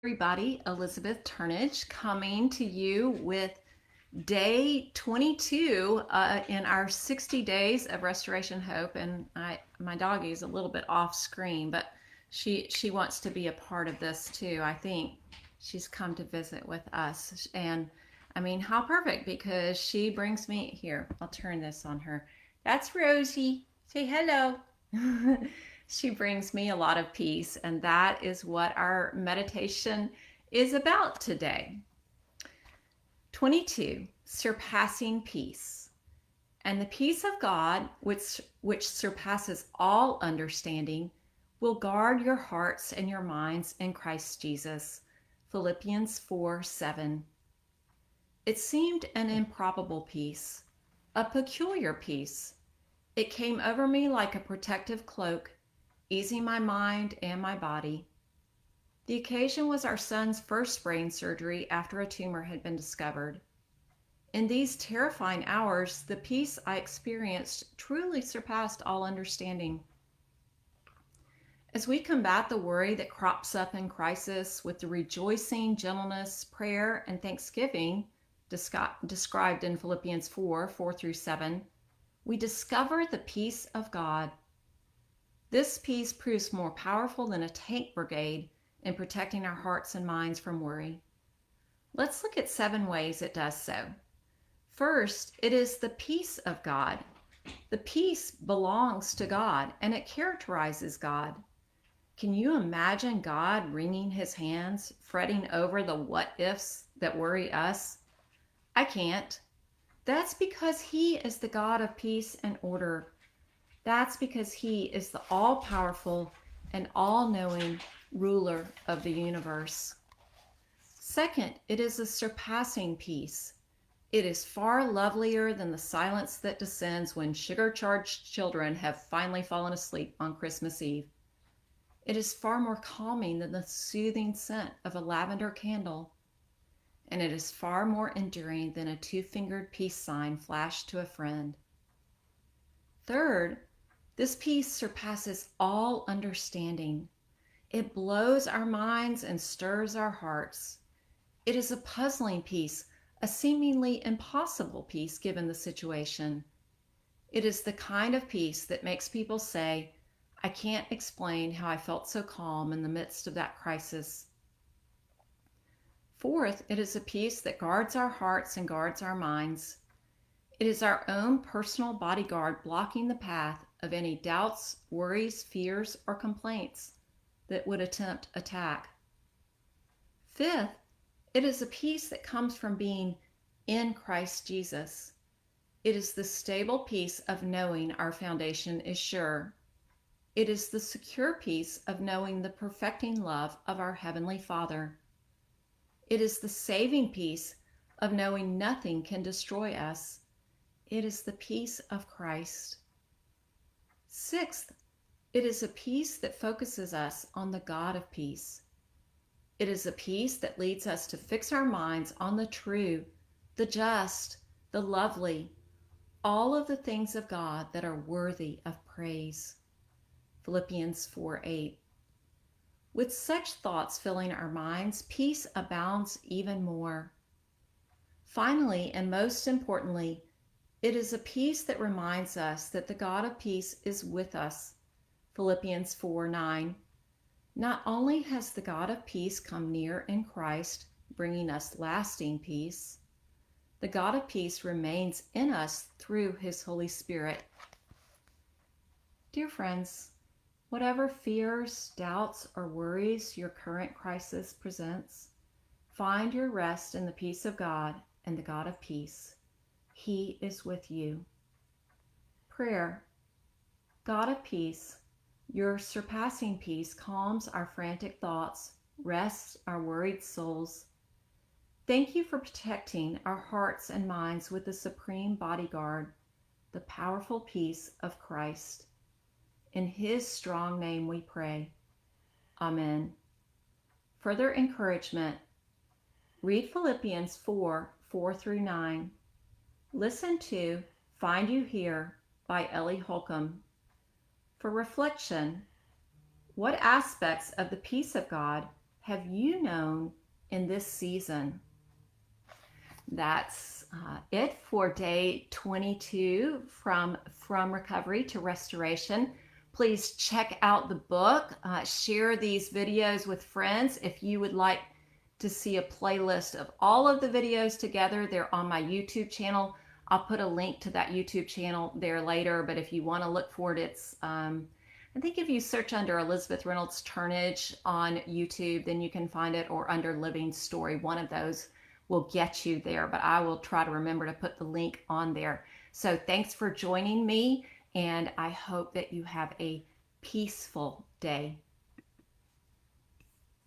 Everybody, Elizabeth Turnage coming to you with day 22 in our 60 days of Restoration Hope. And my doggie is a little bit off screen, but she wants to be a part of this too. I think she's come to visit with us. And I mean, how perfect, because she brings me here. I'll turn this on her. That's Rosie. Say hello. She brings me a lot of peace, and that is what our meditation is about today. 22, surpassing peace. And the peace of God, which surpasses all understanding, will guard your hearts and your minds in Christ Jesus. Philippians 4:7. It seemed an improbable peace, a peculiar peace. It came over me like a protective cloak, easing my mind and my body. The occasion was our son's first brain surgery after a tumor had been discovered. In these terrifying hours, the peace I experienced truly surpassed all understanding. As we combat the worry that crops up in crisis with the rejoicing, gentleness, prayer, and thanksgiving described in Philippians 4:4-7, we discover the peace of God. This peace proves more powerful than a tank brigade in protecting our hearts and minds from worry. Let's look at 7 ways it does so. First, it is the peace of God. The peace belongs to God, and it characterizes God. Can you imagine God wringing his hands, fretting over the what-ifs that worry us? I can't. That's because he is the God of peace and order. That's because he is the all-powerful and all-knowing ruler of the universe. Second, it is a surpassing peace. It is far lovelier than the silence that descends when sugar-charged children have finally fallen asleep on Christmas Eve. It is far more calming than the soothing scent of a lavender candle. And it is far more enduring than a 2-fingered peace sign flashed to a friend. Third, this peace surpasses all understanding. It blows our minds and stirs our hearts. It is a puzzling peace, a seemingly impossible peace given the situation. It is the kind of peace that makes people say, I can't explain how I felt so calm in the midst of that crisis. Fourth, it is a peace that guards our hearts and guards our minds. It is our own personal bodyguard blocking the path of any doubts, worries, fears, or complaints that would attempt attack. Fifth, it is a peace that comes from being in Christ Jesus. It is the stable peace of knowing our foundation is sure. It is the secure peace of knowing the perfecting love of our Heavenly Father. It is the saving peace of knowing nothing can destroy us. It is the peace of Christ. Sixth, it is a peace that focuses us on the God of peace. It is a peace that leads us to fix our minds on the true, the just, the lovely, all of the things of God that are worthy of praise. Philippians 4:8. With such thoughts filling our minds, peace abounds even more. Finally, and most importantly, it is a peace that reminds us that the God of peace is with us. Philippians 4:9. Not only has the God of peace come near in Christ, bringing us lasting peace, the God of peace remains in us through his Holy Spirit. Dear friends, whatever fears, doubts, or worries your current crisis presents, find your rest in the peace of God and the God of peace. He is with you. Prayer. God of peace, your surpassing peace calms our frantic thoughts, rests our worried souls. Thank you for protecting our hearts and minds with the supreme bodyguard, the powerful peace of Christ. In his strong name we pray. Amen. Further encouragement. Read Philippians 4:4-9. Listen to Find You Here by Ellie Holcomb. For reflection, what aspects of the peace of God have you known in this season? That's it for day 22 from Recovery to Restoration. Please check out the book. Share these videos with friends. If you would like to see a playlist of all of the videos together, they're on my YouTube channel. I'll put a link to that YouTube channel there later, but if you want to look for it, it's I think if you search under Elizabeth Reynolds Turnage on YouTube, then you can find it, or under Living Story. One of those will get you there, but I will try to remember to put the link on there. So thanks for joining me, and I hope that you have a peaceful day.